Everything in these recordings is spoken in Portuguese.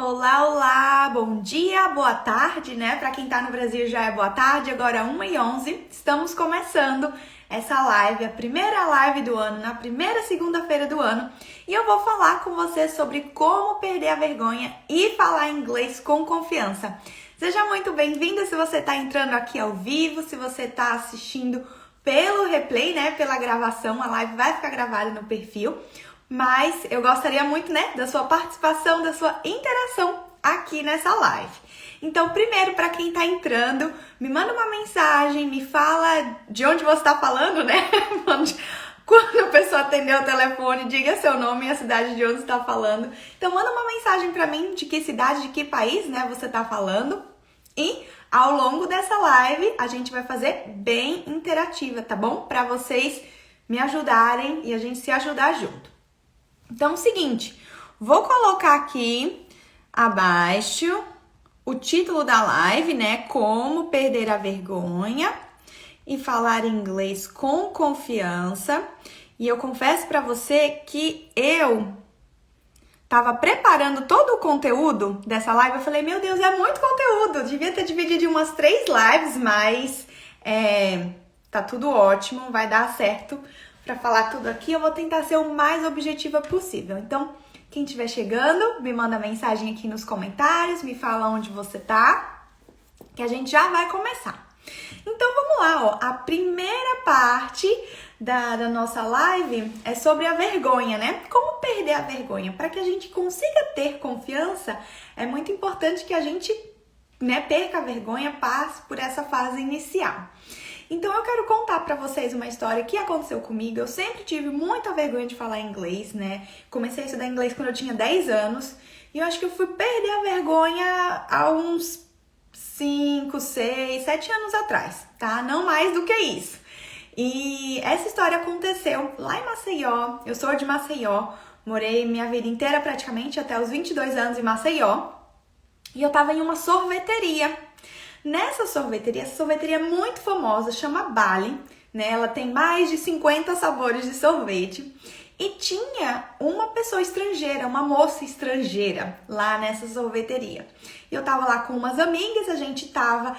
Olá, olá, bom dia, boa tarde, né? Para quem tá no Brasil já é boa tarde, agora 1h11. Estamos começando essa live, a primeira live do ano, na primeira segunda-feira do ano. E eu vou falar com você sobre como perder a vergonha e falar inglês com confiança. Seja muito bem-vindo se você tá entrando aqui ao vivo, se você tá assistindo pelo replay, né? Pela gravação, a live vai ficar gravada no perfil. Mas eu gostaria muito, né, da sua participação, da sua interação aqui nessa live. Então, primeiro, para quem tá entrando, me manda uma mensagem, me fala de onde você tá falando, né? Quando a pessoa atender o telefone, diga seu nome e a cidade de onde você tá falando. Então, manda uma mensagem para mim de que cidade, de que país, né, você tá falando. E ao longo dessa live, a gente vai fazer bem interativa, tá bom? Para vocês me ajudarem e a gente se ajudar junto. Então, é o seguinte, vou colocar aqui abaixo o título da live, né? Como perder a vergonha e falar inglês com confiança. E eu confesso para você que eu tava preparando todo o conteúdo dessa live. Eu falei, meu Deus, é muito conteúdo. Eu devia ter dividido em umas 3 lives, mas tá tudo ótimo, vai dar certo. Para falar tudo aqui, eu vou tentar ser o mais objetiva possível. Então, quem estiver chegando, me manda mensagem aqui nos comentários, me fala onde você tá, que a gente já vai começar. Então, vamos lá, ó. A primeira parte da nossa live é sobre a vergonha, né? Como perder a vergonha? Para que a gente consiga ter confiança, é muito importante que a gente, né, perca a vergonha, passe por essa fase inicial. Então, eu quero contar pra vocês uma história que aconteceu comigo. Eu sempre tive muita vergonha de falar inglês, né? Comecei a estudar inglês quando eu tinha 10 anos. E eu acho que eu fui perder a vergonha há uns 5, 6, 7 anos atrás, tá? Não mais do que isso. E essa história aconteceu lá em Maceió. Eu sou de Maceió. Morei minha vida inteira praticamente até os 22 anos em Maceió. E eu tava em uma sorveteria. Nessa sorveteria, essa sorveteria é muito famosa, chama Bali, né? Ela tem mais de 50 sabores de sorvete. E tinha uma pessoa estrangeira, uma moça estrangeira lá nessa sorveteria. Eu tava lá com umas amigas, a gente tava,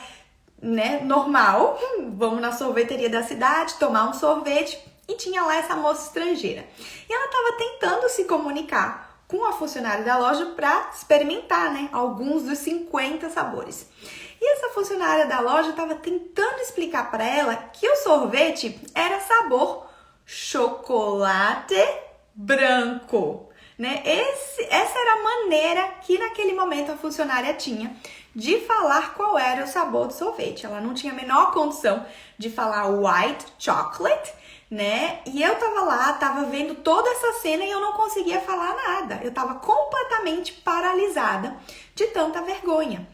né, normal, vamos na sorveteria da cidade, tomar um sorvete. E tinha lá essa moça estrangeira. E ela tava tentando se comunicar com a funcionária da loja para experimentar, né, alguns dos 50 sabores. E essa funcionária da loja estava tentando explicar para ela que o sorvete era sabor chocolate branco, né? Essa era a maneira que naquele momento a funcionária tinha de falar qual era o sabor do sorvete. Ela não tinha a menor condição de falar white chocolate, né? E eu tava lá, tava vendo toda essa cena e eu não conseguia falar nada. Eu tava completamente paralisada de tanta vergonha.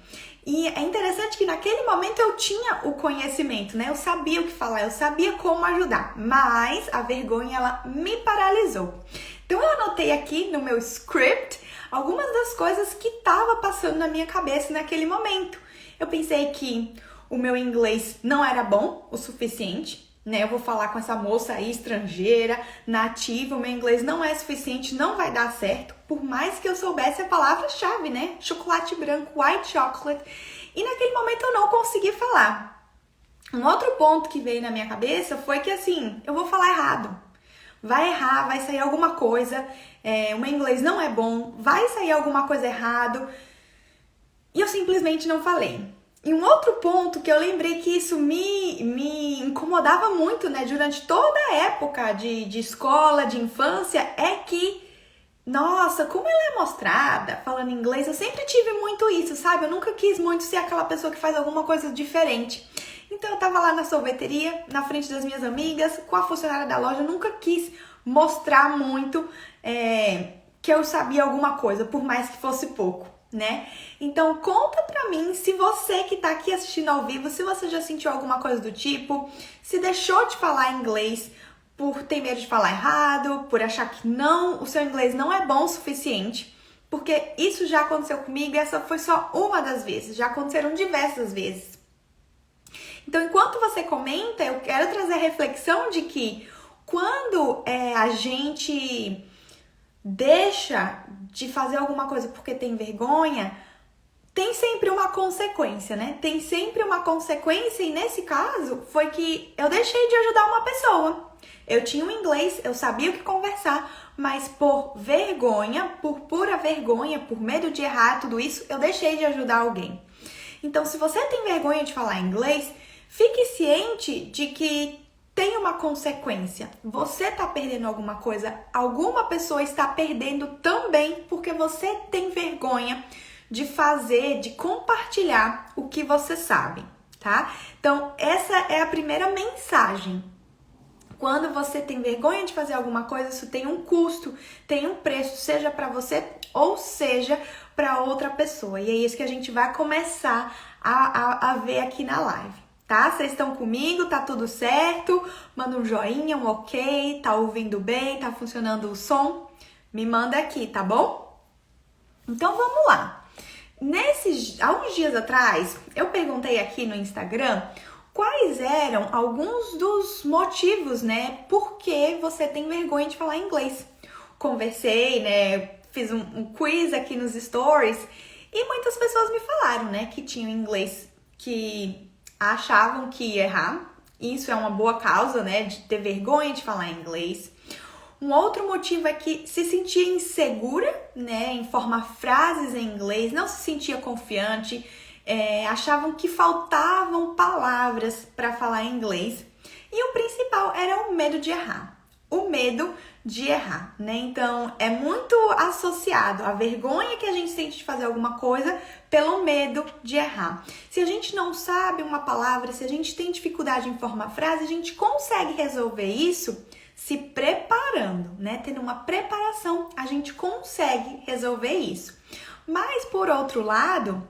E é interessante que naquele momento eu tinha o conhecimento, né? Eu sabia o que falar, eu sabia como ajudar, mas a vergonha, ela me paralisou. Então eu anotei aqui no meu script algumas das coisas que estavam passando na minha cabeça naquele momento. Eu pensei que o meu inglês não era bom o suficiente, né? Eu vou falar com essa moça aí estrangeira, nativa, o meu inglês não é suficiente, não vai dar certo, por mais que eu soubesse a palavra-chave, né? Chocolate branco, white chocolate. E naquele momento eu não consegui falar. Um outro ponto que veio na minha cabeça foi que, assim, eu vou falar errado. Vai errar, vai sair alguma coisa, o meu inglês não é bom, vai sair alguma coisa errado. E eu simplesmente não falei. E um outro ponto que eu lembrei que isso me incomodava muito, né, durante toda a época de escola, de infância, é que, nossa, como ela é mostrada falando inglês, eu sempre tive muito isso, sabe? Eu nunca quis muito ser aquela pessoa que faz alguma coisa diferente. Então eu tava lá na sorveteria, na frente das minhas amigas, com a funcionária da loja, eu nunca quis mostrar muito que eu sabia alguma coisa, por mais que fosse pouco, né? Então conta pra mim se você que tá aqui assistindo ao vivo, se você já sentiu alguma coisa do tipo, se deixou de falar inglês por ter medo de falar errado, por achar que não, o seu inglês não é bom o suficiente, porque isso já aconteceu comigo e essa foi só uma das vezes, já aconteceram diversas vezes. Então, enquanto você comenta, eu quero trazer a reflexão de que quando a gente deixa de fazer alguma coisa porque tem vergonha, tem sempre uma consequência, né? Tem sempre uma consequência, e nesse caso foi que eu deixei de ajudar uma pessoa. Eu tinha um inglês, eu sabia o que conversar, mas por vergonha, por pura vergonha, por medo de errar, tudo isso, eu deixei de ajudar alguém. Então, se você tem vergonha de falar inglês, fique ciente de que tem uma consequência. Você está perdendo alguma coisa, alguma pessoa está perdendo também, porque você tem vergonha de fazer, de compartilhar o que você sabe, tá? Então, essa é a primeira mensagem. Quando você tem vergonha de fazer alguma coisa, isso tem um custo, tem um preço, seja para você ou seja para outra pessoa. E é isso que a gente vai começar a ver aqui na live, tá? Vocês estão comigo? Tá tudo certo? Manda um joinha, um ok, tá ouvindo bem, tá funcionando o som? Me manda aqui, tá bom? Então vamos lá. Há uns dias atrás, eu perguntei aqui no Instagram quais eram alguns dos motivos, né, por que você tem vergonha de falar inglês. Conversei, né, fiz um quiz aqui nos stories e muitas pessoas me falaram, né, que tinham inglês que achavam que ia errar. Isso é uma boa causa, né, de ter vergonha de falar inglês. Um outro motivo é que se sentia insegura, né, em formar frases em inglês, não se sentia confiante, achavam que faltavam palavras para falar inglês. E o principal era o medo de errar. O medo de errar, né? Então, é muito associado à vergonha que a gente sente de fazer alguma coisa pelo medo de errar. Se a gente não sabe uma palavra, se a gente tem dificuldade em formar frase, a gente consegue resolver isso se preparando, né? Tendo uma preparação, a gente consegue resolver isso. Mas, por outro lado,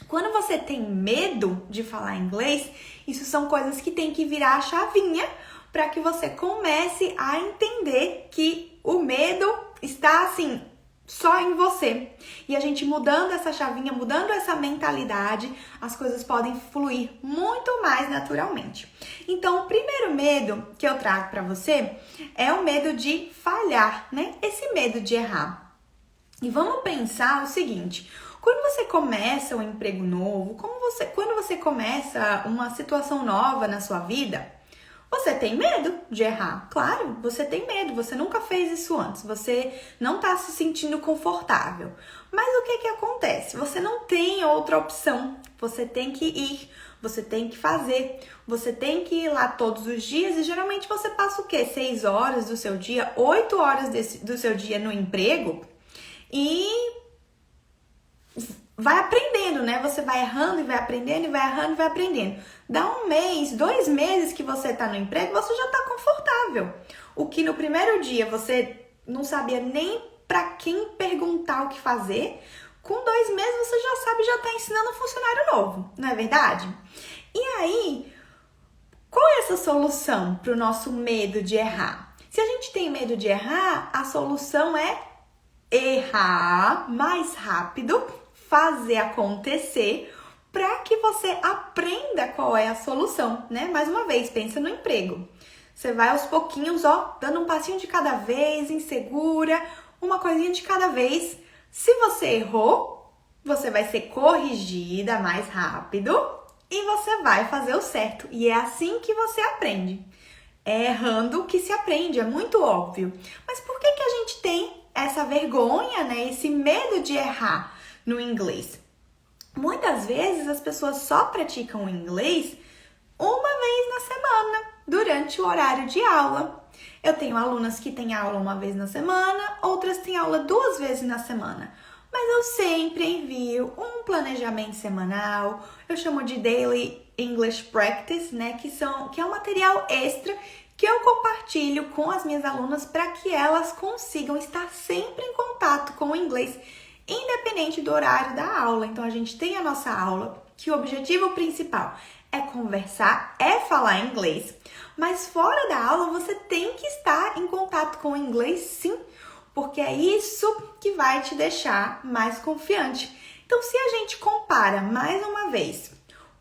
quando você tem medo de falar inglês, isso são coisas que tem que virar a chavinha para que você comece a entender que o medo está, assim, só em você. E a gente mudando essa chavinha, mudando essa mentalidade, as coisas podem fluir muito mais naturalmente. Então, o primeiro medo que eu trago para você é o medo de falhar, né? Esse medo de errar. E vamos pensar o seguinte: quando você começa um emprego novo, quando você começa uma situação nova na sua vida, você tem medo de errar. Claro, você tem medo, você nunca fez isso antes, você não está se sentindo confortável. Mas o que acontece? Você não tem outra opção, você tem que ir, você tem que fazer, você tem que ir lá todos os dias e geralmente você passa o quê? 6 horas do seu dia, 8 horas do seu dia no emprego e vai aprendendo, né? Você vai errando e vai aprendendo, e vai errando e vai aprendendo. Dá 1 mês, 2 meses que você tá no emprego, você já tá confortável. O que no primeiro dia você não sabia nem pra quem perguntar o que fazer, com 2 meses você já sabe, já tá ensinando um funcionário novo, não é verdade? E aí, qual é essa solução pro nosso medo de errar? Se a gente tem medo de errar, a solução é errar mais rápido, fazer acontecer para que você aprenda qual é a solução, né? Mais uma vez, pensa no emprego. Você vai aos pouquinhos, ó, dando um passinho de cada vez, insegura, uma coisinha de cada vez. Se você errou, você vai ser corrigida mais rápido e você vai fazer o certo. E é assim que você aprende. É errando que se aprende, é muito óbvio. Mas por que a gente tem essa vergonha, né? Esse medo de errar no inglês? Muitas vezes as pessoas só praticam o inglês uma vez na semana, durante o horário de aula. Eu tenho alunas que têm aula uma vez na semana, outras têm aula 2 vezes na semana. Mas eu sempre envio um planejamento semanal, eu chamo de Daily English Practice, né? Que é um material extra que eu compartilho com as minhas alunas para que elas consigam estar sempre em contato com o inglês, independente do horário da aula. Então, a gente tem a nossa aula, que o objetivo principal é conversar, é falar inglês, mas fora da aula você tem que estar em contato com o inglês, sim, porque é isso que vai te deixar mais confiante. Então, se a gente compara, mais uma vez,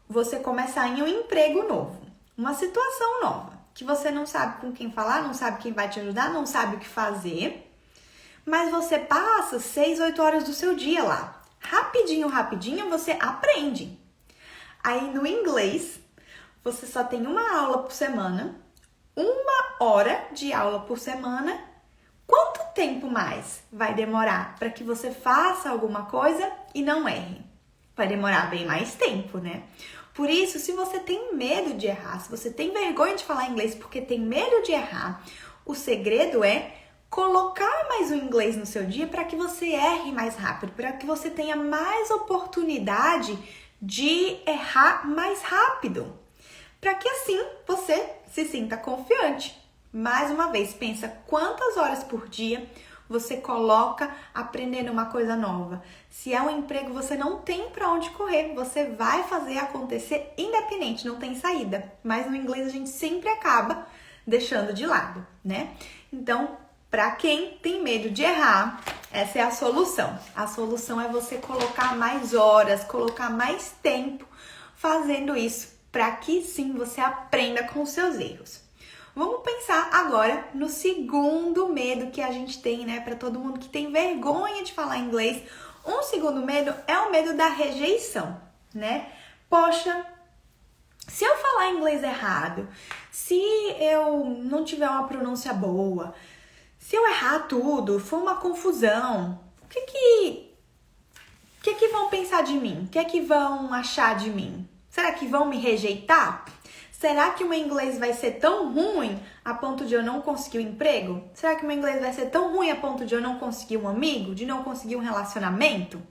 você começar em um emprego novo, uma situação nova, que você não sabe com quem falar, não sabe quem vai te ajudar, não sabe o que fazer, mas você passa 6, 8 horas do seu dia lá. Rapidinho, rapidinho você aprende. Aí no inglês, você só tem uma aula por semana, 1 hora de aula por semana. Quanto tempo mais vai demorar para que você faça alguma coisa e não erre? Vai demorar bem mais tempo, né? Por isso, se você tem medo de errar, se você tem vergonha de falar inglês porque tem medo de errar, o segredo é colocar mais o inglês no seu dia para que você erre mais rápido, para que você tenha mais oportunidade de errar mais rápido, para que assim você se sinta confiante. Mais uma vez, pensa quantas horas por dia você coloca aprendendo uma coisa nova. Se é um emprego, você não tem para onde correr, você vai fazer acontecer independente, não tem saída. Mas no inglês a gente sempre acaba deixando de lado, né? Então, para quem tem medo de errar, essa é a solução. A solução é você colocar mais horas, colocar mais tempo fazendo isso, para que sim você aprenda com os seus erros. Vamos pensar agora no segundo medo que a gente tem, né? Para todo mundo que tem vergonha de falar inglês. Um segundo medo é o medo da rejeição, né? Poxa, se eu falar inglês errado, se eu não tiver uma pronúncia boa, se eu errar tudo, for uma confusão, o que vão pensar de mim? O que vão achar de mim? Será que vão me rejeitar? Será que o meu inglês vai ser tão ruim a ponto de eu não conseguir um emprego? Será que o meu inglês vai ser tão ruim a ponto de eu não conseguir um amigo? De não conseguir um relacionamento?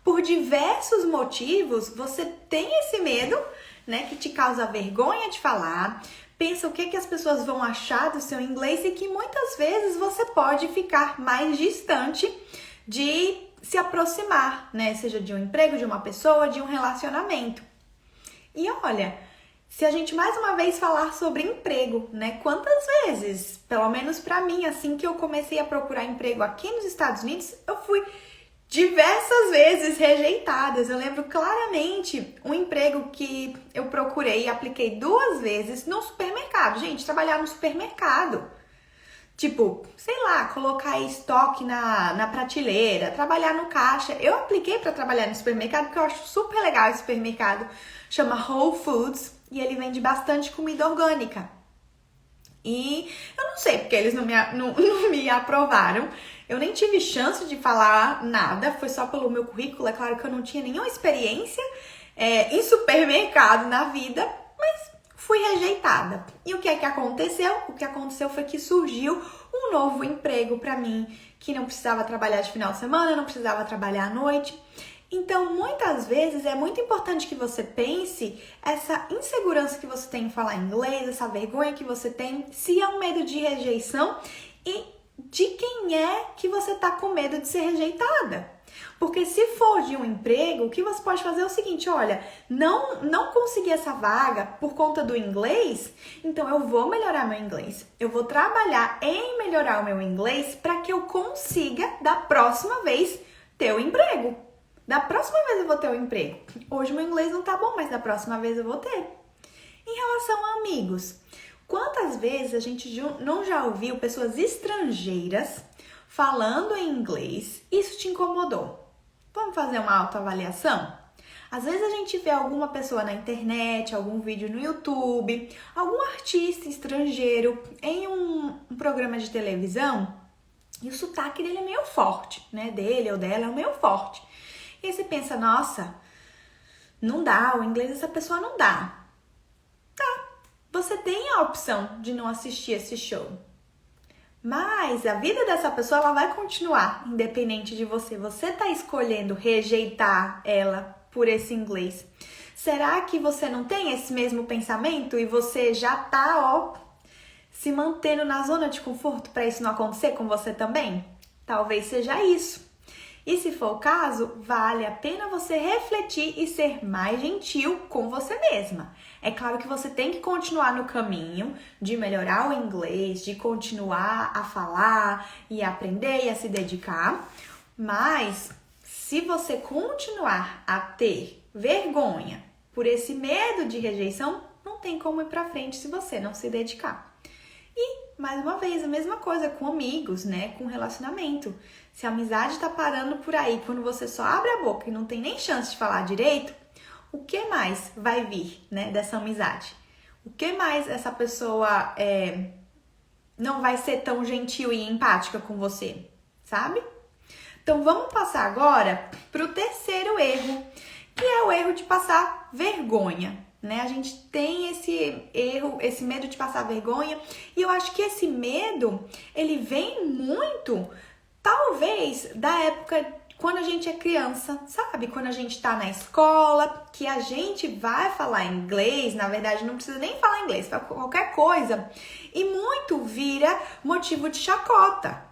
Por diversos motivos, você tem esse medo, né, que te causa vergonha de falar, pensa o que as pessoas vão achar do seu inglês e que muitas vezes você pode ficar mais distante de se aproximar, né, seja de um emprego, de uma pessoa, de um relacionamento. E olha, se a gente mais uma vez falar sobre emprego, né? Quantas vezes, pelo menos pra mim, assim que eu comecei a procurar emprego aqui nos Estados Unidos, eu fui diversas vezes rejeitada. Eu lembro claramente um emprego que eu procurei e apliquei 2 vezes no supermercado. Gente, trabalhar no supermercado. Tipo, sei lá, colocar estoque na prateleira, trabalhar no caixa. Eu apliquei para trabalhar no supermercado porque eu acho super legal esse supermercado. Chama Whole Foods e ele vende bastante comida orgânica. E eu não sei porque eles não me aprovaram. Eu nem tive chance de falar nada, foi só pelo meu currículo. É claro que eu não tinha nenhuma experiência em supermercado na vida, mas fui rejeitada. E o que é que aconteceu? O que aconteceu foi que surgiu um novo emprego para mim, que não precisava trabalhar de final de semana, não precisava trabalhar à noite. Então, muitas vezes é muito importante que você pense essa insegurança que você tem em falar inglês, essa vergonha que você tem, se é um medo de rejeição e de quem é que você tá com medo de ser rejeitada. Porque se for de um emprego, o que você pode fazer é o seguinte, olha, não consegui essa vaga por conta do inglês, então eu vou melhorar meu inglês. Eu vou trabalhar em melhorar o meu inglês para que eu consiga, da próxima vez, ter o emprego. Da próxima vez eu vou ter um emprego. Hoje meu inglês não tá bom, mas da próxima vez eu vou ter. Em relação a amigos, quantas vezes a gente não já ouviu pessoas estrangeiras falando em inglês? Isso te incomodou? Vamos fazer uma autoavaliação? Às vezes a gente vê alguma pessoa na internet, algum vídeo no YouTube, algum artista estrangeiro em um programa de televisão e o sotaque dele é meio forte, né? Dele ou dela é meio forte. E aí você pensa, nossa, não dá, o inglês dessa pessoa não dá. Tá, você tem a opção de não assistir esse show. Mas a vida dessa pessoa, ela vai continuar, independente de você. Você tá escolhendo rejeitar ela por esse inglês. Será que você não tem esse mesmo pensamento e você já tá, se mantendo na zona de conforto para isso não acontecer com você também? Talvez seja isso. E se for o caso, vale a pena você refletir e ser mais gentil com você mesma. É claro que você tem que continuar no caminho de melhorar o inglês, de continuar a falar e aprender e a se dedicar, mas se você continuar a ter vergonha por esse medo de rejeição, não tem como ir pra frente se você não se dedicar. E mais uma vez, a mesma coisa com amigos, né? Com relacionamento. Se a amizade tá parando por aí, quando você só abre a boca e não tem nem chance de falar direito, o que mais vai vir, né, dessa amizade? O que mais essa pessoa não vai ser tão gentil e empática com você, sabe? Então, vamos passar agora pro terceiro erro, que é o erro de passar vergonha, né? A gente tem esse erro, esse medo de passar vergonha, e eu acho que esse medo, ele vem muito, talvez, da época quando a gente é criança, sabe? Quando a gente tá na escola, que a gente vai falar inglês, na verdade não precisa nem falar inglês, fala qualquer coisa, e muito vira motivo de chacota.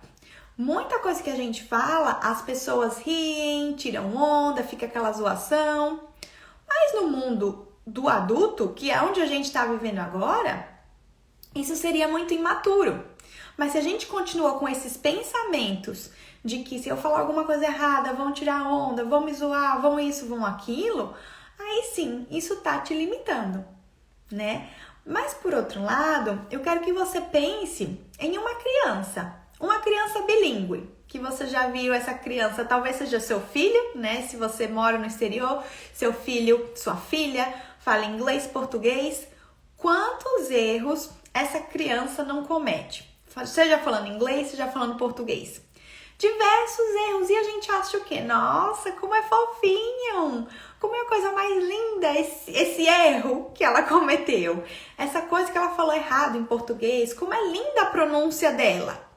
Muita coisa que a gente fala, as pessoas riem, tiram onda, fica aquela zoação. Mas no mundo do adulto, que é onde a gente está vivendo agora, isso seria muito imaturo. Mas se a gente continua com esses pensamentos de que se eu falar alguma coisa errada, vão tirar onda, vão me zoar, vão isso, vão aquilo, aí sim, isso tá te limitando, né? Mas por outro lado, eu quero que você pense em uma criança bilíngue, que você já viu essa criança, talvez seja seu filho, né? Se você mora no exterior, seu filho, sua filha, fala inglês, português. Quantos erros essa criança não comete? Seja falando inglês, seja falando português. Diversos erros, e a gente acha o quê? Nossa, como é fofinho! Como é a coisa mais linda esse erro que ela cometeu. Essa coisa que ela falou errado em português, como é linda a pronúncia dela.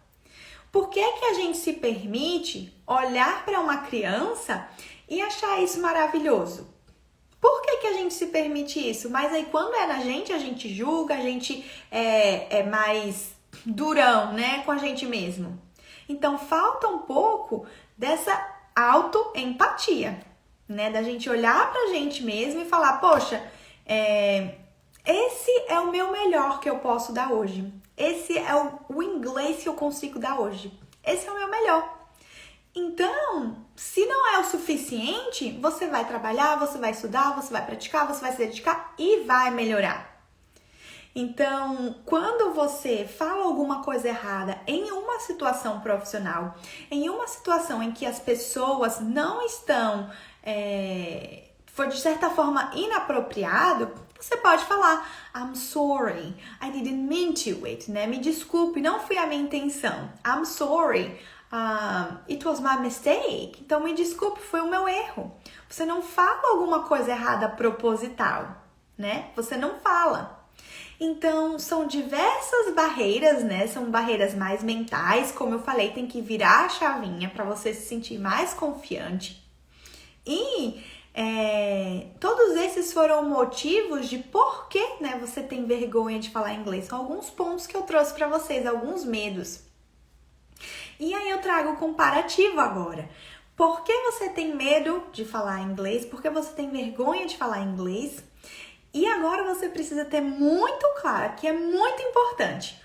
Por que que a gente se permite olhar para uma criança e achar isso maravilhoso? Por que que a gente se permite isso? Mas aí quando é na gente, a gente julga, a gente é mais durão, né, com a gente mesmo. Então falta um pouco dessa autoempatia, né, da gente olhar pra gente mesmo e falar, poxa, esse é o meu melhor que eu posso dar hoje. Esse é o inglês que eu consigo dar hoje. Esse é o meu melhor. Então, se não é o suficiente, você vai trabalhar, você vai estudar, você vai praticar, você vai se dedicar e vai melhorar. Então, quando você fala alguma coisa errada em uma situação profissional, em uma situação em que as pessoas não estão, foi de certa forma inapropriado, você pode falar, I'm sorry, I didn't mean to it, né? Me desculpe, não foi a minha intenção. I'm sorry, it was my mistake. Então, me desculpe, foi o meu erro. Você não fala alguma coisa errada proposital, né? Você não fala. Então, são diversas barreiras, né? São barreiras mais mentais, como eu falei, tem que virar a chavinha para você se sentir mais confiante. E todos esses foram motivos de por que, né, você tem vergonha de falar inglês. São alguns pontos que eu trouxe para vocês, alguns medos. E aí eu trago o comparativo agora. Por que você tem medo de falar inglês? Por que você tem vergonha de falar inglês? E agora você precisa ter muito claro, que é muito importante,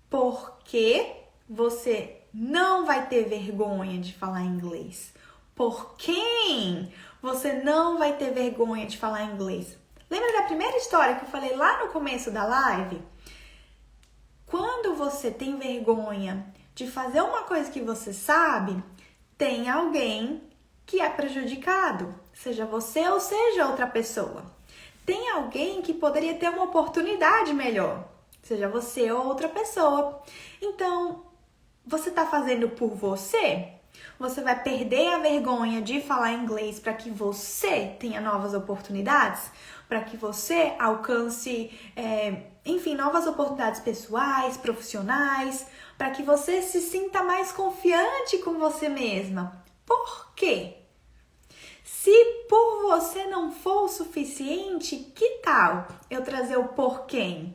por que você não vai ter vergonha de falar inglês? Por quem você não vai ter vergonha de falar inglês? Lembra da primeira história que eu falei lá no começo da live? Quando você tem vergonha de fazer uma coisa que você sabe, tem alguém que é prejudicado, seja você ou seja outra pessoa. Tem alguém que poderia ter uma oportunidade melhor, seja você ou outra pessoa. Então, você está fazendo por você? Você vai perder a vergonha de falar inglês para que você tenha novas oportunidades? Para que você alcance, novas oportunidades pessoais, profissionais? Para que você se sinta mais confiante com você mesma? Por quê? Se por você não for o suficiente, que tal eu trazer o porquê?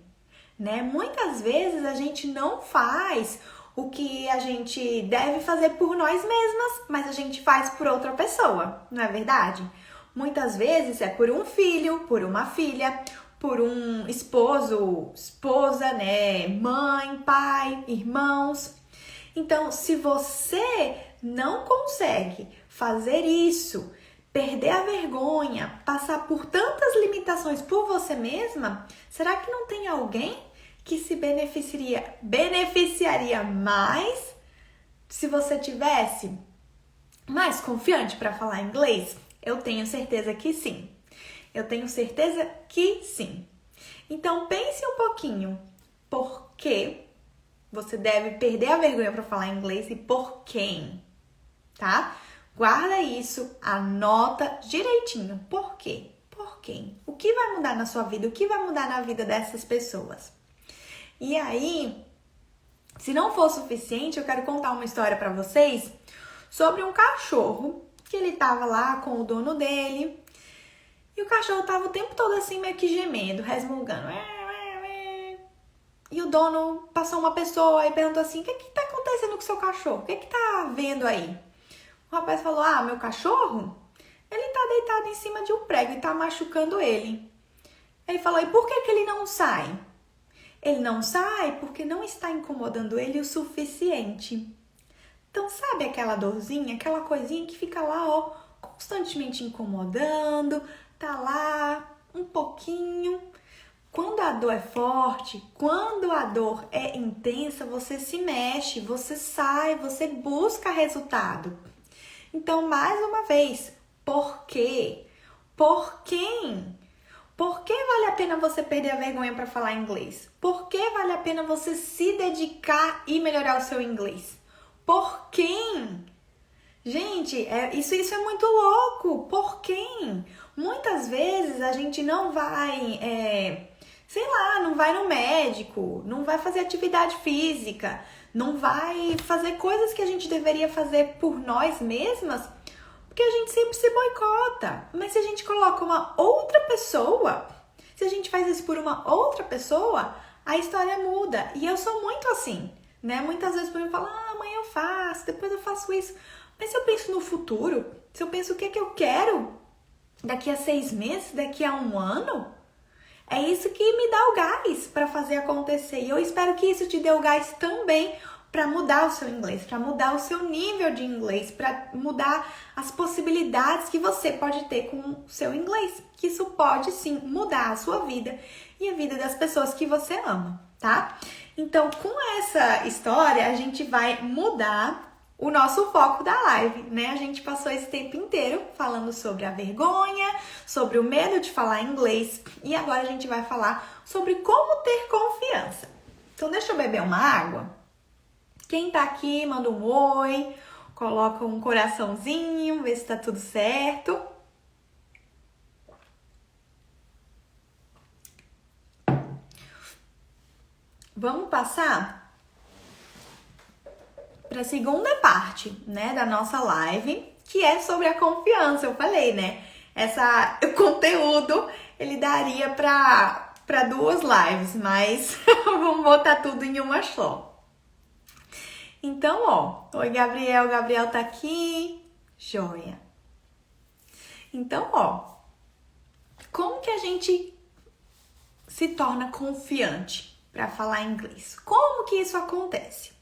Né? Muitas vezes a gente não faz o que a gente deve fazer por nós mesmas, mas a gente faz por outra pessoa, não é verdade? Muitas vezes é por um filho, por uma filha, por um esposo, esposa, né? Mãe, pai, irmãos. Então, se você não consegue fazer isso, perder a vergonha, passar por tantas limitações por você mesma, será que não tem alguém que se beneficiaria mais se você tivesse mais confiante para falar inglês? Eu tenho certeza que sim. Eu tenho certeza que sim. Então pense um pouquinho por que você deve perder a vergonha para falar inglês e por quem, tá? Guarda isso, anota direitinho. Por quê? Por quem? O que vai mudar na sua vida? O que vai mudar na vida dessas pessoas? E aí, se não for suficiente, eu quero contar uma história para vocês sobre um cachorro que ele tava lá com o dono dele e o cachorro tava o tempo todo assim meio que gemendo, resmungando. E o dono passou uma pessoa e perguntou assim: o que tá acontecendo com o seu cachorro? O que tá vendo aí? O rapaz falou: meu cachorro, ele tá deitado em cima de um prego e tá machucando ele. Ele falou: e por que ele não sai? Ele não sai porque não está incomodando ele o suficiente. Então, sabe aquela dorzinha, aquela coisinha que fica lá, ó, constantemente incomodando, tá lá um pouquinho. Quando a dor é forte, quando a dor é intensa, você se mexe, você sai, você busca resultado. Então, mais uma vez, por quê? Por quem? Por que vale a pena você perder a vergonha para falar inglês? Por que vale a pena você se dedicar e melhorar o seu inglês? Por quem? Gente, isso é muito louco. Por quem? Muitas vezes a gente não vai, não vai no médico, não vai fazer atividade física, não vai fazer coisas que a gente deveria fazer por nós mesmas, porque a gente sempre se boicota. Mas se a gente coloca uma outra pessoa, se a gente faz isso por uma outra pessoa, a história muda. E eu sou muito assim, né? Muitas vezes eu falo: amanhã eu faço, depois eu faço isso. Mas se eu penso no futuro, se eu penso o que eu quero daqui a 6 meses, daqui a 1 ano, é isso que me dá o gás para fazer acontecer. E eu espero que isso te dê o gás também para mudar o seu inglês, para mudar o seu nível de inglês, para mudar as possibilidades que você pode ter com o seu inglês. Que isso pode sim mudar a sua vida e a vida das pessoas que você ama, tá? Então, com essa história, a gente vai mudar o nosso foco da live, né? A gente passou esse tempo inteiro falando sobre a vergonha, sobre o medo de falar inglês e agora a gente vai falar sobre como ter confiança. Então, deixa eu beber uma água. Quem tá aqui, manda um oi, coloca um coraçãozinho, vê se tá tudo certo. Vamos passar para a segunda parte, né, da nossa live, que é sobre a confiança. Eu falei, né? O conteúdo, ele daria para 2 lives, mas vamos botar tudo em uma só. Então, oi Gabriel, Gabriel tá aqui, joia. Então, como que a gente se torna confiante para falar inglês? Como que isso acontece?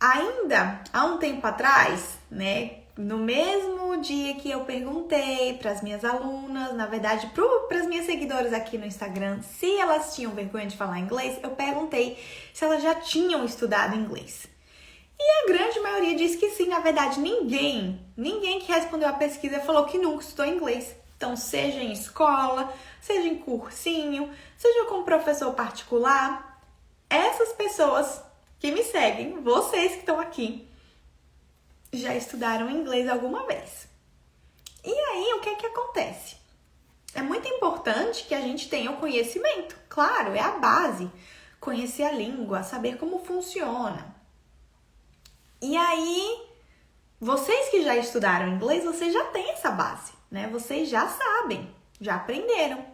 Ainda há um tempo atrás, né, no mesmo dia que eu perguntei para as minhas alunas, na verdade para as minhas seguidoras aqui no Instagram, se elas tinham vergonha de falar inglês, eu perguntei se elas já tinham estudado inglês. E a grande maioria disse que sim. Na verdade, ninguém que respondeu a pesquisa falou que nunca estudou inglês. Então, seja em escola, seja em cursinho, seja com professor particular, essas pessoas que me seguem, vocês que estão aqui, já estudaram inglês alguma vez. E aí, o que é que acontece? É muito importante que a gente tenha o conhecimento. Claro, é a base. Conhecer a língua, saber como funciona. E aí, vocês que já estudaram inglês, vocês já têm essa base, né? Vocês já sabem, já aprenderam.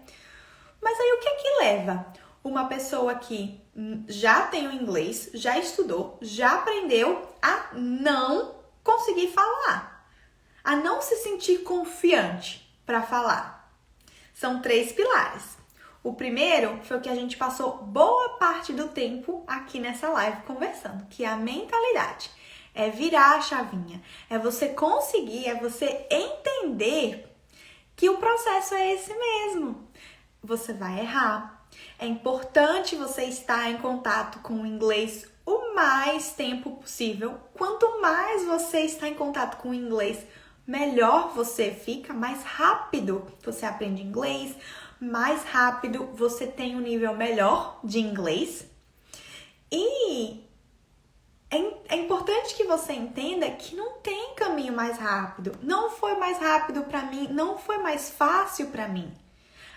Mas aí, o que é que leva uma pessoa que já tem o inglês, já estudou, já aprendeu a não conseguir falar, a não se sentir confiante para falar? São 3 pilares. O primeiro foi o que a gente passou boa parte do tempo aqui nessa live conversando, que é a mentalidade. É virar a chavinha, é você conseguir, é você entender que o processo é esse mesmo. Você vai errar, É importante você estar em contato com o inglês o mais tempo possível. Quanto mais você está em contato com o inglês, melhor você fica, mais rápido você aprende inglês, mais rápido você tem um nível melhor de inglês. E é importante que você entenda que não tem caminho mais rápido. Não foi mais rápido para mim, não foi mais fácil para mim.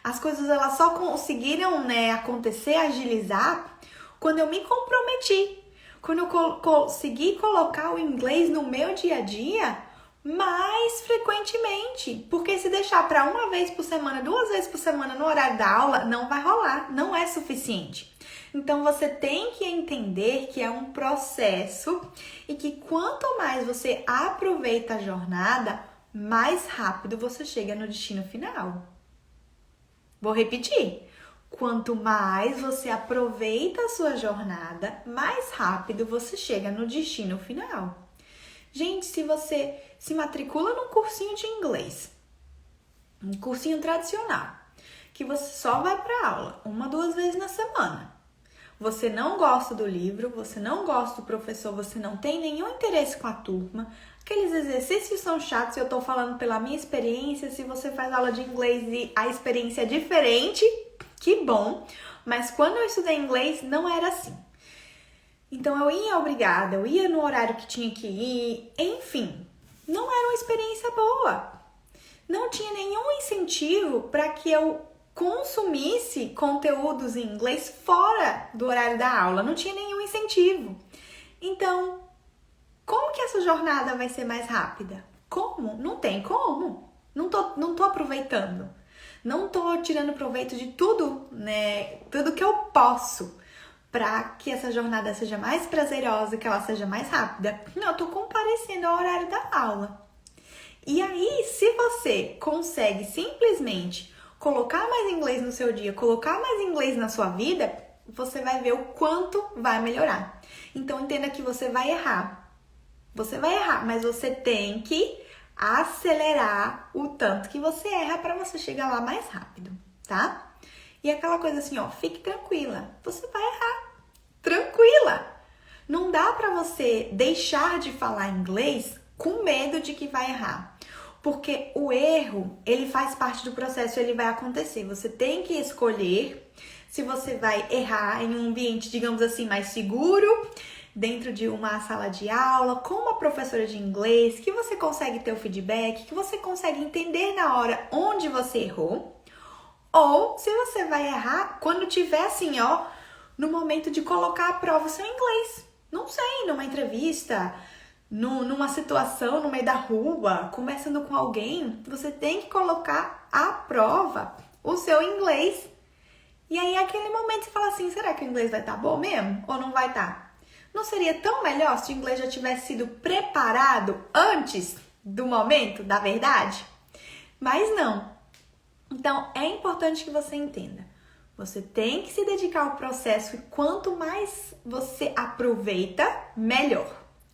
As coisas elas só conseguiram, acontecer, agilizar, quando eu me comprometi. Quando eu consegui colocar o inglês no meu dia a dia mais frequentemente. Porque se deixar para uma vez por semana, 2 vezes por semana no horário da aula, não vai rolar, não é suficiente. Então você tem que entender que é um processo e que quanto mais você aproveita a jornada, mais rápido você chega no destino final. Vou repetir. Quanto mais você aproveita a sua jornada, mais rápido você chega no destino final. Gente, se você se matricula num cursinho de inglês, um cursinho tradicional, que você só vai para aula 1, 2 vezes na semana, você não gosta do livro, você não gosta do professor, você não tem nenhum interesse com a turma, aqueles exercícios são chatos, eu tô falando pela minha experiência, se você faz aula de inglês e a experiência é diferente, que bom, mas quando eu estudei inglês não era assim. Então eu ia obrigada, eu ia no horário que tinha que ir, enfim, não era uma experiência boa. Não tinha nenhum incentivo para que eu consumisse conteúdos em inglês fora do horário da aula, não tinha nenhum incentivo. Então, como que essa jornada vai ser mais rápida? Como? Não tem como. Não tô aproveitando. Não tô tirando proveito de tudo, tudo que eu posso para que essa jornada seja mais prazerosa, que ela seja mais rápida. Não, eu tô comparecendo ao horário da aula. E aí, se você consegue simplesmente colocar mais inglês no seu dia, colocar mais inglês na sua vida, você vai ver o quanto vai melhorar. Então, entenda que você vai errar. Você vai errar, mas você tem que acelerar o tanto que você erra para você chegar lá mais rápido, tá? E aquela coisa assim, fique tranquila. Você vai errar. Tranquila. Não dá para você deixar de falar inglês com medo de que vai errar. Porque o erro, ele faz parte do processo, ele vai acontecer. Você tem que escolher se você vai errar em um ambiente, digamos assim, mais seguro, dentro de uma sala de aula, com uma professora de inglês, que você consegue ter o feedback, que você consegue entender na hora onde você errou. Ou se você vai errar quando tiver assim, no momento de colocar à prova o seu inglês. Não sei, numa entrevista, numa situação no meio da rua, conversando com alguém, você tem que colocar à prova o seu inglês. E aí, aquele momento, você fala assim, será que o inglês vai estar bom mesmo? Ou não vai estar? Não seria tão melhor se o inglês já tivesse sido preparado antes do momento da verdade? Mas não. Então, é importante que você entenda. Você tem que se dedicar ao processo e quanto mais você aproveita, melhor,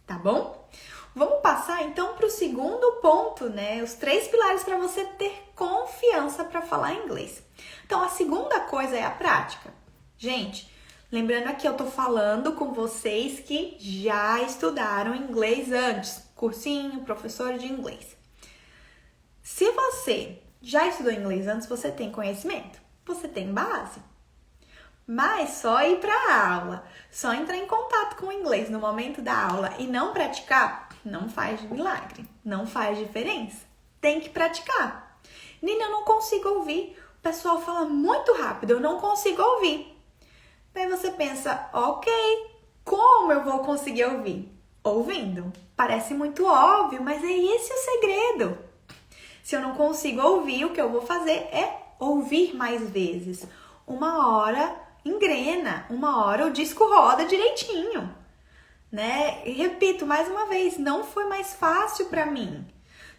tá bom? Vamos passar então para o segundo ponto, Os 3 pilares para você ter confiança para falar inglês. Então, a segunda coisa é a prática. Gente, lembrando aqui, eu tô falando com vocês que já estudaram inglês antes, cursinho, professor de inglês. Se você já estudou inglês antes, você tem conhecimento, você tem base. Mas só ir para a aula, só entrar em contato com o inglês no momento da aula e não praticar, não faz milagre, não faz diferença. Tem que praticar. Nina, eu não consigo ouvir. O pessoal fala muito rápido, eu não consigo ouvir. Daí você pensa, ok, como eu vou conseguir ouvir? Ouvindo. Parece muito óbvio, mas é esse o segredo. Se eu não consigo ouvir, o que eu vou fazer é ouvir mais vezes. 1 hora engrena, 1 hora o disco roda direitinho, E repito mais uma vez, não foi mais fácil para mim.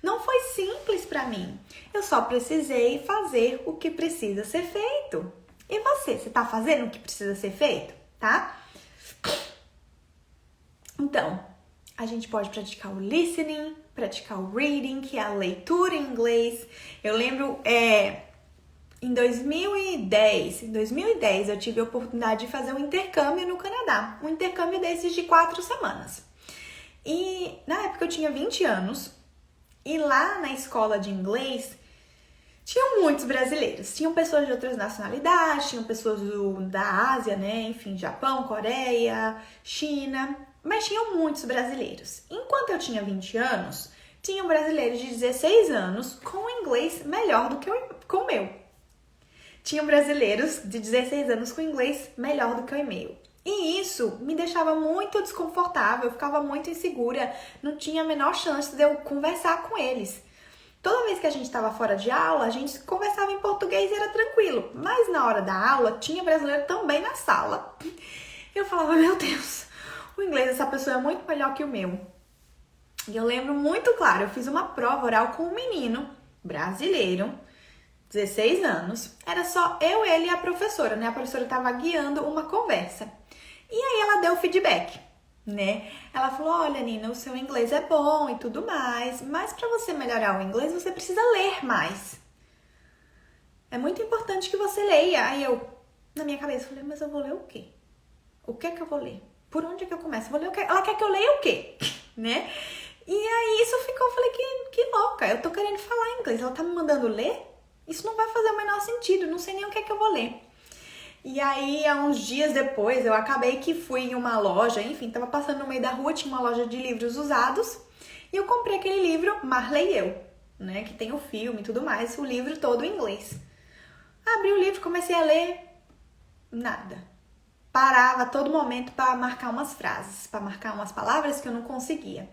Não foi simples para mim. Eu só precisei fazer o que precisa ser feito. E você tá fazendo o que precisa ser feito, tá? Então, a gente pode praticar o listening, praticar o reading, que é a leitura em inglês. Eu lembro, Em 2010 eu tive a oportunidade de fazer um intercâmbio no Canadá. Um intercâmbio desses de 4 semanas. E na época eu tinha 20 anos. E lá na escola de inglês, tinham muitos brasileiros. Tinham pessoas de outras nacionalidades, tinham pessoas da Ásia, né? Enfim, Japão, Coreia, China. Mas tinham muitos brasileiros. Enquanto eu tinha 20 anos, tinham brasileiros de 16 anos com inglês melhor do que o meu. Tinham brasileiros de 16 anos com inglês melhor do que o meu. E isso me deixava muito desconfortável, eu ficava muito insegura, não tinha a menor chance de eu conversar com eles. Toda vez que a gente estava fora de aula, a gente conversava em português e era tranquilo. Mas na hora da aula, tinha brasileiro também na sala. Eu falava, meu Deus, o inglês dessa pessoa é muito melhor que o meu. E eu lembro muito claro, eu fiz uma prova oral com um menino brasileiro, 16 anos. Era só eu, ele e a professora, né? A professora estava guiando uma conversa. E aí ela deu feedback, né? Ela falou, olha, Nina, o seu inglês é bom e tudo mais, mas para você melhorar o inglês, você precisa ler mais. É muito importante que você leia. Aí eu, na minha cabeça, falei, mas eu vou ler o quê? O que é que eu vou ler? Por onde é que eu começo? Vou ler o quê? Ela quer que eu leia o quê? Né? E aí isso ficou, eu falei, que louca, eu tô querendo falar inglês, ela tá me mandando ler? Isso não vai fazer o menor sentido, não sei nem o que é que eu vou ler. E aí, há uns dias depois, eu acabei que fui em uma loja, enfim, tava passando no meio da rua, tinha uma loja de livros usados, e eu comprei aquele livro Marley e Eu, né, que tem o filme e tudo mais, o livro todo em inglês. Abri o livro, comecei a ler, nada. Parava a todo momento para marcar umas frases, para marcar umas palavras que eu não conseguia.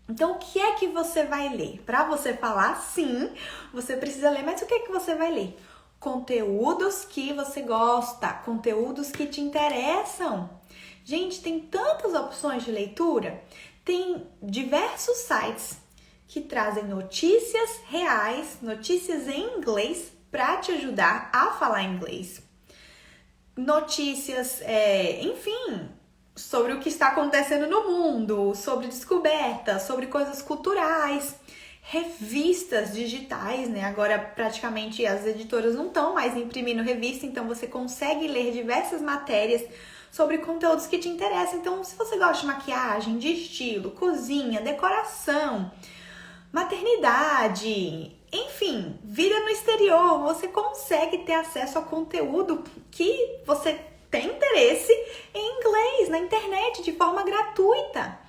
Então, o que é que você vai ler? Para você falar, sim, você precisa ler, mas o que é que você vai ler? Conteúdos que você gosta, conteúdos que te interessam. Gente, tem tantas opções de leitura, tem diversos sites que trazem notícias reais, notícias em inglês para te ajudar a falar inglês. Notícias, enfim, sobre o que está acontecendo no mundo, sobre descobertas, sobre coisas culturais, revistas digitais, né? Agora praticamente as editoras não estão mais imprimindo revista, então você consegue ler diversas matérias sobre conteúdos que te interessam. Então, se você gosta de maquiagem, de estilo, cozinha, decoração, maternidade, enfim, vida no exterior, você consegue ter acesso a conteúdo que você tem interesse em inglês na internet de forma gratuita.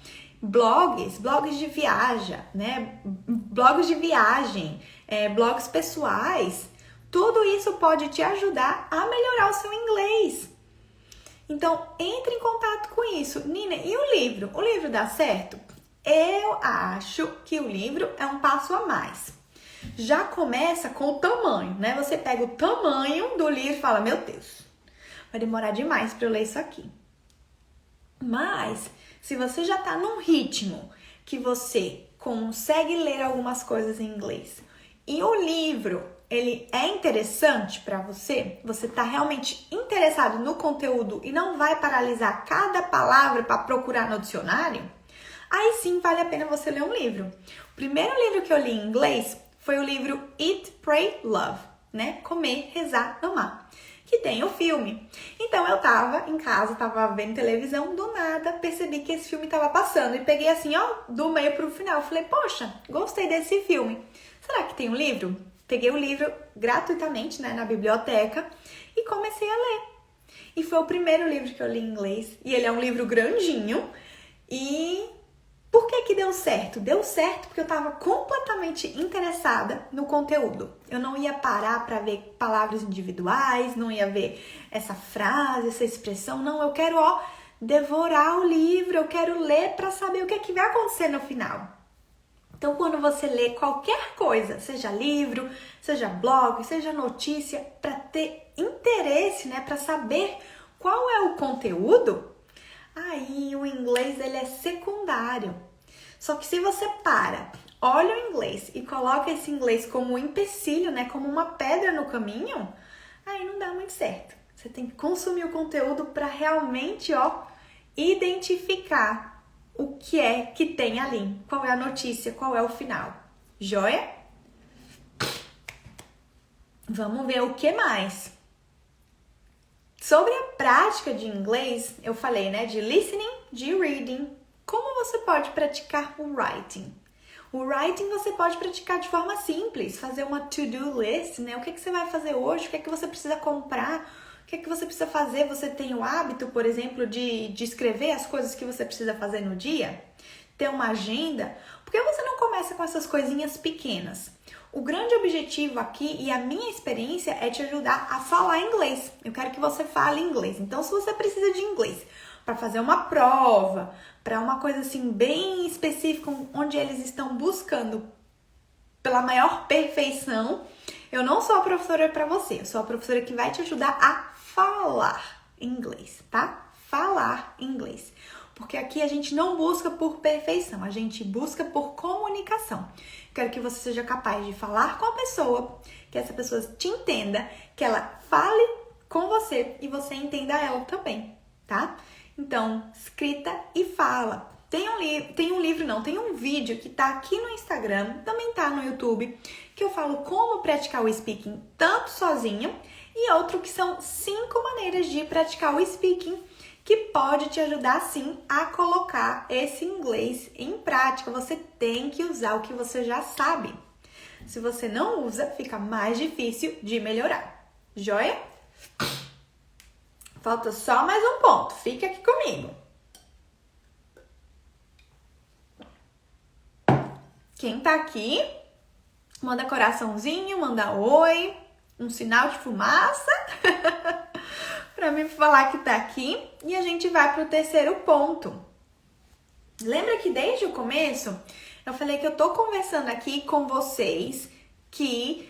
Blogs de viagem, né? Blogs de viagem, blogs pessoais, tudo isso pode te ajudar a melhorar o seu inglês. Então, entre em contato com isso. Nina, e o livro? O livro dá certo? Eu acho que o livro é um passo a mais. Já começa com o tamanho, né? Você pega o tamanho do livro e fala, meu Deus, vai demorar demais para eu ler isso aqui. Mas, se você já está num ritmo que você consegue ler algumas coisas em inglês e o livro, ele é interessante para você, você está realmente interessado no conteúdo e não vai paralisar cada palavra para procurar no dicionário, aí sim vale a pena você ler um livro. O primeiro livro que eu li em inglês foi o livro Eat, Pray, Love, né? Comer, Rezar, Amar, que tem o filme. Então eu tava em casa, tava vendo televisão, do nada percebi que esse filme tava passando e peguei assim, ó, do meio pro final. Falei, poxa, gostei desse filme. Será que tem um livro? Peguei o livro gratuitamente, né, na biblioteca e comecei a ler. E foi o primeiro livro que eu li em inglês. E ele é um livro grandinho. E por que deu certo? Deu certo porque eu estava completamente interessada no conteúdo. Eu não ia parar para ver palavras individuais, não ia ver essa frase, essa expressão. Não, eu quero, devorar o livro, eu quero ler para saber o que é que vai acontecer no final. Então, quando você lê qualquer coisa, seja livro, seja blog, seja notícia, para ter interesse, né, para saber qual é o conteúdo, aí o inglês ele é secundário. Só que se você olha o inglês e coloca esse inglês como um empecilho, né, como uma pedra no caminho, aí não dá muito certo. Você tem que consumir o conteúdo para realmente, identificar o que é que tem ali, qual é a notícia, qual é o final. Joia? Vamos ver o que mais. Sobre a prática de inglês, eu falei, né, de listening, de reading. Como você pode praticar o writing? O writing você pode praticar de forma simples, fazer uma to-do list, né? O que você vai fazer hoje, o que você precisa comprar, o que você precisa fazer. Você tem o hábito, por exemplo, de escrever as coisas que você precisa fazer no dia? Ter uma agenda? Por que você não começa com essas coisinhas pequenas? O grande objetivo aqui e a minha experiência é te ajudar a falar inglês. Eu quero que você fale inglês. Então, se você precisa de inglês para fazer uma prova, para uma coisa assim bem específica, onde eles estão buscando pela maior perfeição, eu não sou a professora para você. Eu sou a professora que vai te ajudar a falar inglês, tá? Falar inglês. Porque aqui a gente não busca por perfeição, a gente busca por comunicação. Quero que você seja capaz de falar com a pessoa, que essa pessoa te entenda, que ela fale com você e você entenda ela também, tá? Então, escrita e fala. Tem um vídeo que tá aqui no Instagram, também tá no YouTube, que eu falo como praticar o speaking tanto sozinho e outro que são 5 maneiras de praticar o speaking que pode te ajudar sim a colocar esse inglês em prática. Você tem que usar o que você já sabe. Se você não usa, fica mais difícil de melhorar. Joia? Falta só mais um ponto. Fica aqui comigo. Quem tá aqui, manda coraçãozinho, manda oi, um sinal de fumaça. Para me falar que tá aqui, e a gente vai pro terceiro ponto. Lembra que desde o começo eu falei que eu tô conversando aqui com vocês que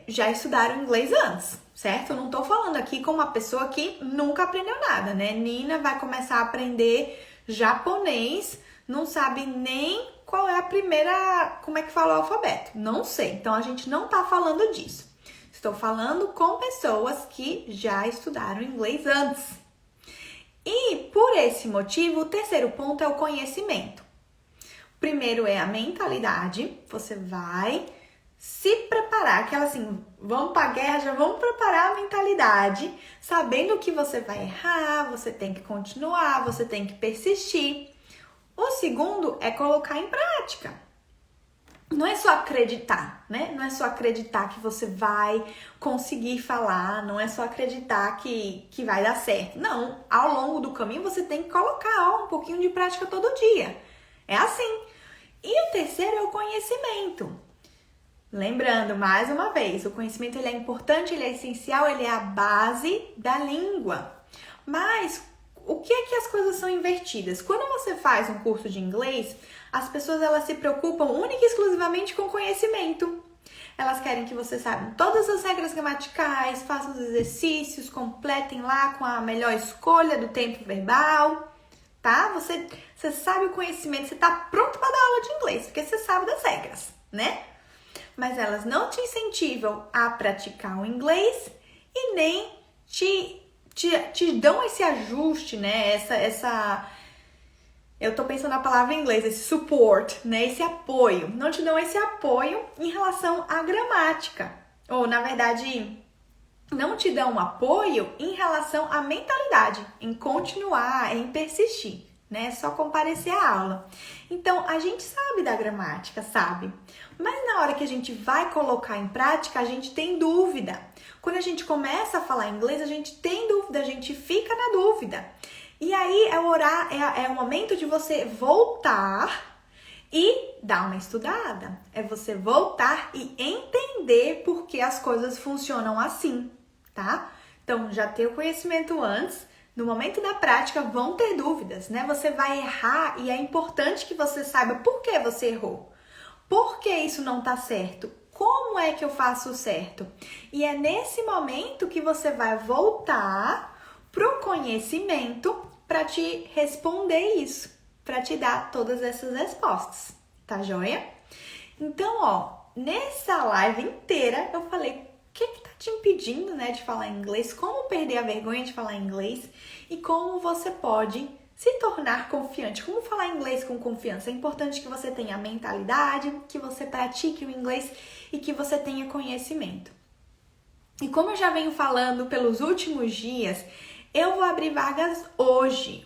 já estudaram inglês antes, certo? Eu não tô falando aqui com uma pessoa que nunca aprendeu nada, né? Nina vai começar a aprender japonês, não sabe nem qual é a primeira, como é que fala o alfabeto, não sei. Então a gente não tá falando disso. Estou falando com pessoas que já estudaram inglês antes. E por esse motivo, o terceiro ponto é o conhecimento. O primeiro é a mentalidade. Você vai se preparar, aquela assim, vamos pra guerra, já vamos preparar a mentalidade, sabendo que você vai errar, você tem que continuar, você tem que persistir. O segundo é colocar em prática. Não é só acreditar, né? Não é só acreditar que você vai conseguir falar, não é só acreditar que vai dar certo. Não, ao longo do caminho você tem que colocar um pouquinho de prática todo dia. É assim. E o terceiro é o conhecimento. Lembrando, mais uma vez, o conhecimento ele é importante, ele é essencial, ele é a base da língua. Mas o que é que as coisas são invertidas? Quando você faz um curso de inglês, as pessoas elas se preocupam única e exclusivamente com conhecimento. Elas querem que você saiba todas as regras gramaticais, façam os exercícios, completem lá com a melhor escolha do tempo verbal, tá? Você sabe o conhecimento, você tá pronto para dar aula de inglês, porque você sabe das regras, né? Mas elas não te incentivam a praticar o inglês e nem te dão esse ajuste, né? Eu tô pensando na palavra em inglês, esse support, né? Esse apoio. Não te dão esse apoio em relação à gramática. Ou, na verdade, não te dão um apoio em relação à mentalidade, em continuar, em persistir, né? Só comparecer à aula. Então, a gente sabe da gramática, sabe? Mas na hora que a gente vai colocar em prática, a gente tem dúvida. Quando a gente começa a falar inglês, a gente tem dúvida, a gente fica na dúvida. E aí é o momento de você voltar e dar uma estudada. É você voltar e entender por que as coisas funcionam assim, tá? Então, já ter o conhecimento antes, no momento da prática vão ter dúvidas, né? Você vai errar e é importante que você saiba por que você errou. Por que isso não tá certo? Como é que eu faço certo? E é nesse momento que você vai voltar pro conhecimento para te responder isso, para te dar todas essas respostas, tá joia? Então, ó, nessa live inteira eu falei o que tá te impedindo, né, de falar inglês, como perder a vergonha de falar inglês e como você pode se tornar confiante, como falar inglês com confiança. É importante que você tenha a mentalidade, que você pratique o inglês e que você tenha conhecimento. E como eu já venho falando pelos últimos dias, eu vou abrir vagas hoje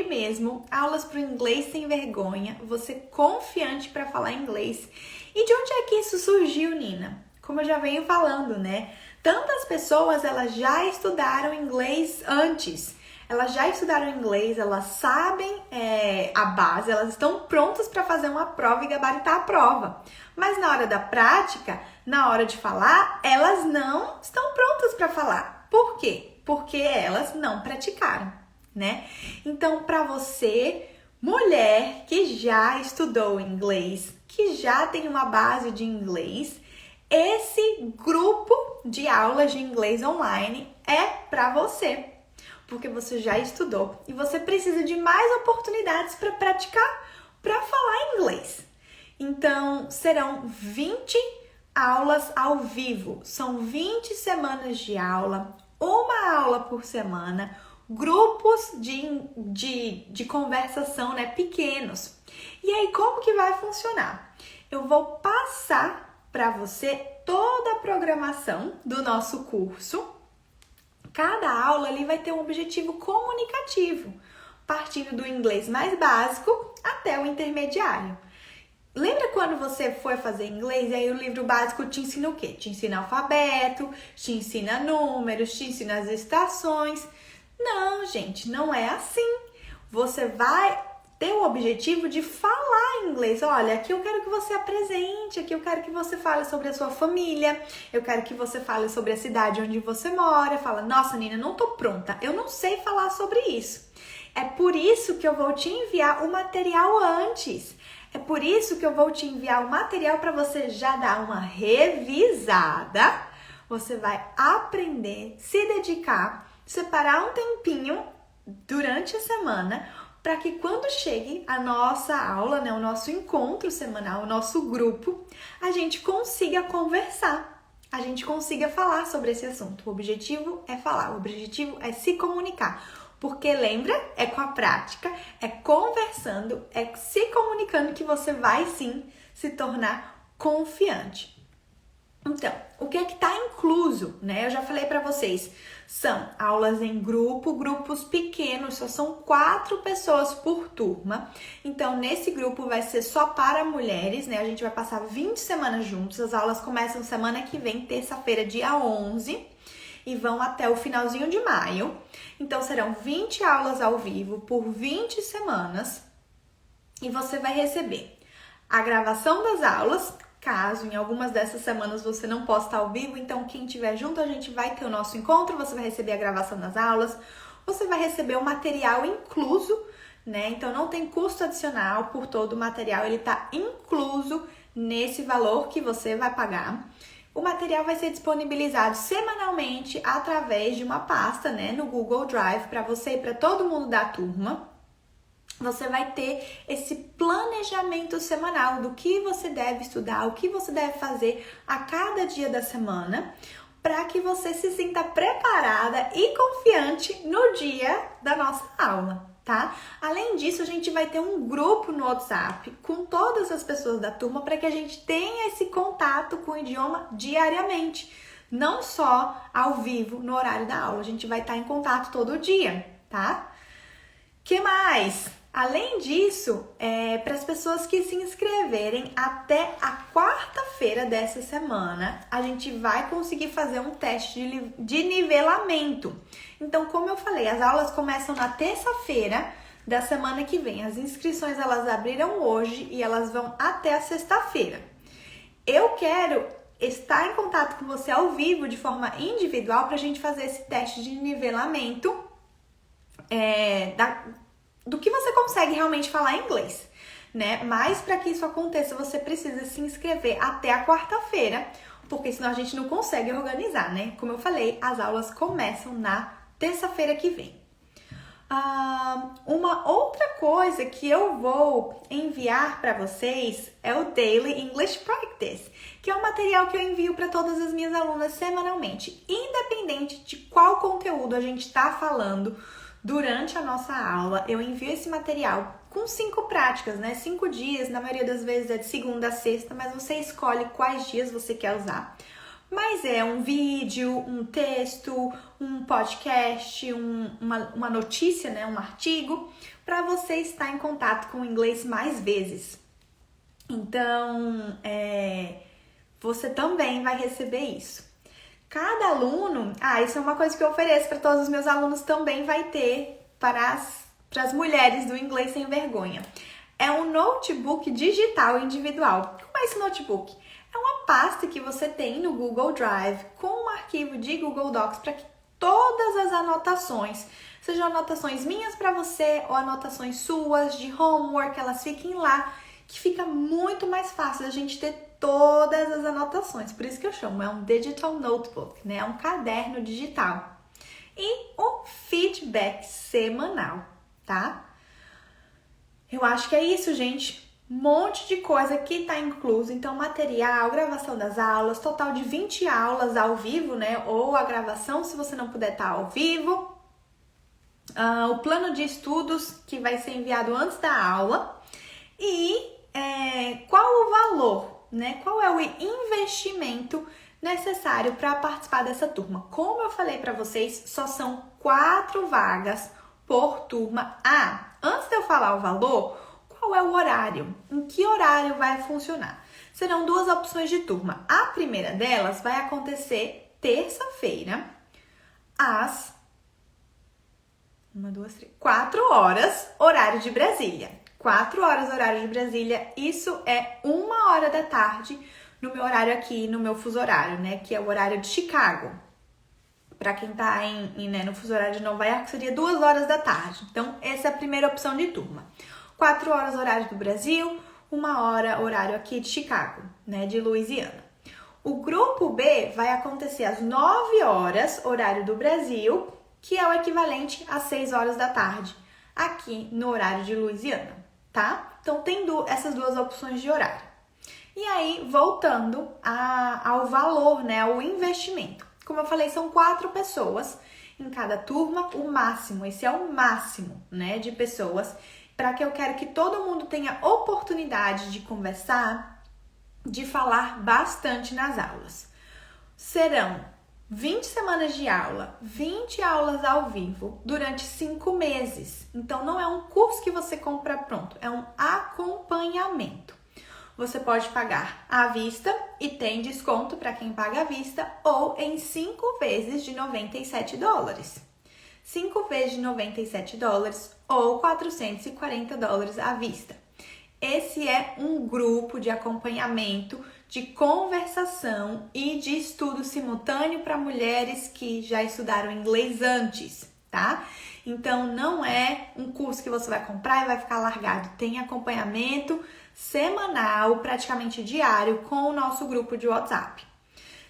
mesmo, aulas para o inglês sem vergonha, você confiante para falar inglês. E de onde é que isso surgiu, Nina? Como eu já venho falando, né? Tantas pessoas, elas já estudaram inglês antes. Elas já estudaram inglês, elas sabem a base, elas estão prontas para fazer uma prova e gabaritar a prova. Mas na hora da prática, na hora de falar, elas não estão prontas para falar. Por quê? Porque elas não praticaram, né? Então, para você, mulher que já estudou inglês, que já tem uma base de inglês, esse grupo de aulas de inglês online é para você. Porque você já estudou e você precisa de mais oportunidades para praticar, para falar inglês. Então, serão 20 aulas ao vivo. São 20 semanas de aula, uma aula por semana, grupos de conversação, né, pequenos. E aí, como que vai funcionar? Eu vou passar para você toda a programação do nosso curso. Cada aula ali vai ter um objetivo comunicativo, partindo do inglês mais básico até o intermediário. Lembra quando você foi fazer inglês e aí o livro básico te ensina o quê? Te ensina alfabeto, te ensina números, te ensina as estações. Não, gente, não é assim. Você vai ter o objetivo de falar inglês. Olha, aqui eu quero que você apresente, aqui eu quero que você fale sobre a sua família, eu quero que você fale sobre a cidade onde você mora. Fala, nossa, Nina, não tô pronta, eu não sei falar sobre isso. É por isso que eu vou te enviar o material antes. É por isso que eu vou te enviar o material para você já dar uma revisada. Você vai aprender, se dedicar, separar um tempinho durante a semana para que quando chegue a nossa aula, né, o nosso encontro semanal, o nosso grupo, a gente consiga conversar, a gente consiga falar sobre esse assunto. O objetivo é falar, o objetivo é se comunicar. Porque lembra, é com a prática, é conversando, é se comunicando que você vai sim se tornar confiante. Então, o que é que está incluso, né? Eu já falei para vocês, são aulas em grupo, grupos pequenos, só são 4 pessoas por turma. Então, nesse grupo vai ser só para mulheres, né? A gente vai passar 20 semanas juntos, as aulas começam semana que vem, terça-feira, dia 11. E vão até o finalzinho de maio. Então, serão 20 aulas ao vivo por 20 semanas. E você vai receber a gravação das aulas, caso em algumas dessas semanas você não possa estar ao vivo. Então, quem estiver junto, a gente vai ter o nosso encontro. Você vai receber a gravação das aulas. Você vai receber o material incluso, né? Então, não tem custo adicional por todo o material. Ele está incluso nesse valor que você vai pagar. O material vai ser disponibilizado semanalmente através de uma pasta, né, no Google Drive para você e para todo mundo da turma. Você vai ter esse planejamento semanal do que você deve estudar, o que você deve fazer a cada dia da semana, para que você se sinta preparada e confiante no dia da nossa aula. Tá? Além disso, a gente vai ter um grupo no WhatsApp com todas as pessoas da turma para que a gente tenha esse contato com o idioma diariamente, não só ao vivo no horário da aula. A gente vai estar em contato todo dia, tá? Que mais? Além disso, para as pessoas que se inscreverem até a quarta-feira dessa semana, a gente vai conseguir fazer um teste de nivelamento. Então, como eu falei, as aulas começam na terça-feira da semana que vem. As inscrições, elas abriram hoje e elas vão até a sexta-feira. Eu quero estar em contato com você ao vivo, de forma individual, para a gente fazer esse teste de nivelamento do que você consegue realmente falar inglês, né? Mas para que isso aconteça, você precisa se inscrever até a quarta-feira, porque senão a gente não consegue organizar, né? Como eu falei, as aulas começam na terça-feira que vem. Uma outra coisa que eu vou enviar para vocês é o Daily English Practice, que é um material que eu envio para todas as minhas alunas semanalmente, independente de qual conteúdo a gente está falando. Durante a nossa aula, eu envio esse material com 5 práticas, né? 5 dias, na maioria das vezes é de segunda a sexta, mas você escolhe quais dias você quer usar, mas é um vídeo, um texto, um podcast, uma notícia, né, um artigo, para você estar em contato com o inglês mais vezes. Então, você também vai receber isso. Cada aluno, isso é uma coisa que eu ofereço para todos os meus alunos, também vai ter para as mulheres do Inglês Sem Vergonha. É um notebook digital individual. Como é esse notebook? É uma pasta que você tem no Google Drive com um arquivo de Google Docs para que todas as anotações, sejam anotações minhas para você ou anotações suas de homework, elas fiquem lá, que fica muito mais fácil a gente ter todas as anotações. Por isso que eu chamo, é um digital notebook, né? É um caderno digital. E um feedback semanal, tá? Eu acho que é isso, gente. Um monte de coisa que tá incluso. Então, material, gravação das aulas, total de 20 aulas ao vivo, né? Ou a gravação, se você não puder estar ao vivo. O plano de estudos, que vai ser enviado antes da aula. E qual o valor, né? Qual é o investimento necessário para participar dessa turma? Como eu falei para vocês, só são 4 vagas por turma. Antes de eu falar o valor, qual é o horário? Em que horário vai funcionar? Serão 2 opções de turma. A primeira delas vai acontecer terça-feira, às 4 horas, horário de Brasília. 4 horas, horário de Brasília, isso é 1 hora da tarde no meu horário aqui, no meu fuso horário, né? Que é o horário de Chicago. Para quem tá no fuso horário de Nova York, seria 2 horas da tarde. Então, essa é a primeira opção de turma. 4 horas, horário do Brasil, 1 hora, horário aqui de Chicago, né? De Louisiana. O grupo B vai acontecer às 9 horas, horário do Brasil, que é o equivalente às 6 horas da tarde, aqui no horário de Louisiana, tá? Então, tem essas 2 opções de horário. E aí, voltando ao valor, né? Ao investimento. Como eu falei, são 4 pessoas em cada turma, o máximo. Esse é o máximo, né? De pessoas, para que eu quero que todo mundo tenha oportunidade de conversar, de falar bastante nas aulas. Serão 20 semanas de aula, 20 aulas ao vivo durante 5 meses. Então, não é um curso que você compra pronto, é um acompanhamento. Você pode pagar à vista e tem desconto para quem paga à vista ou em 5 vezes de $97. 5 vezes de $97 ou $440 à vista. Esse é um grupo de acompanhamento, de conversação e de estudo simultâneo para mulheres que já estudaram inglês antes, tá? Então, não é um curso que você vai comprar e vai ficar largado. Tem acompanhamento semanal, praticamente diário, com o nosso grupo de WhatsApp.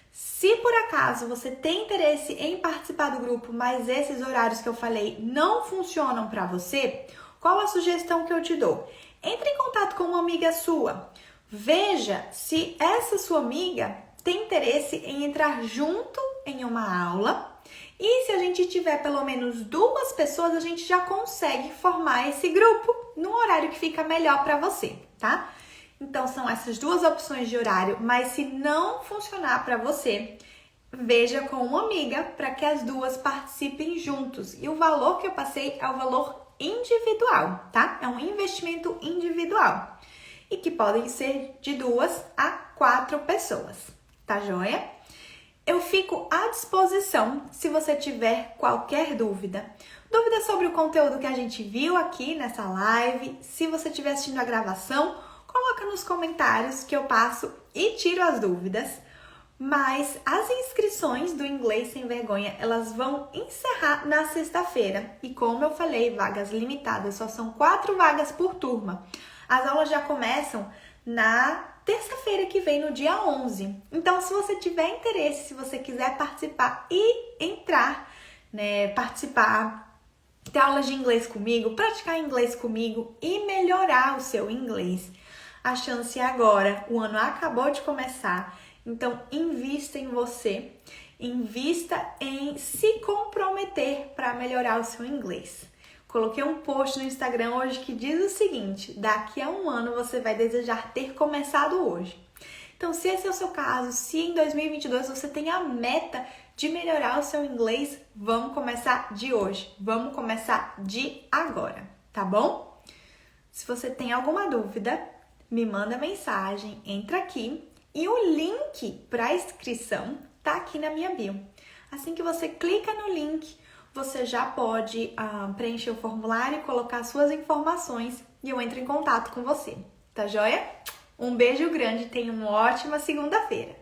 Se por acaso você tem interesse em participar do grupo, mas esses horários que eu falei não funcionam para você, qual a sugestão que eu te dou? Entre em contato com uma amiga sua. Veja se essa sua amiga tem interesse em entrar junto em uma aula. E se a gente tiver pelo menos 2 pessoas, a gente já consegue formar esse grupo no horário que fica melhor para você, tá? Então, são essas 2 opções de horário, mas se não funcionar para você, veja com uma amiga para que as 2 participem juntos. E o valor que eu passei é o valor individual, tá? É um investimento individual. E que podem ser de 2 a 4 pessoas, tá joia? Eu fico à disposição se você tiver qualquer dúvida. Dúvida sobre o conteúdo que a gente viu aqui nessa live. Se você estiver assistindo a gravação, coloca nos comentários que eu passo e tiro as dúvidas. Mas as inscrições do Inglês Sem Vergonha, elas vão encerrar na sexta-feira. E como eu falei, vagas limitadas, só são 4 vagas por turma. As aulas já começam na terça-feira que vem, no dia 11. Então, se você tiver interesse, se você quiser participar e entrar, né, participar, ter aulas de inglês comigo, praticar inglês comigo e melhorar o seu inglês, a chance é agora. O ano acabou de começar, então invista em você, invista em se comprometer para melhorar o seu inglês. Coloquei um post no Instagram hoje que diz o seguinte: daqui a 1 ano você vai desejar ter começado hoje. Então, se esse é o seu caso, se em 2022 você tem a meta de melhorar o seu inglês, vamos começar de hoje. Vamos começar de agora, tá bom? Se você tem alguma dúvida, me manda mensagem, entra aqui e o link para a inscrição tá aqui na minha bio. Assim que você clica no link, você já pode preencher o formulário e colocar suas informações e eu entro em contato com você, tá joia? Um beijo grande e tenha uma ótima segunda-feira!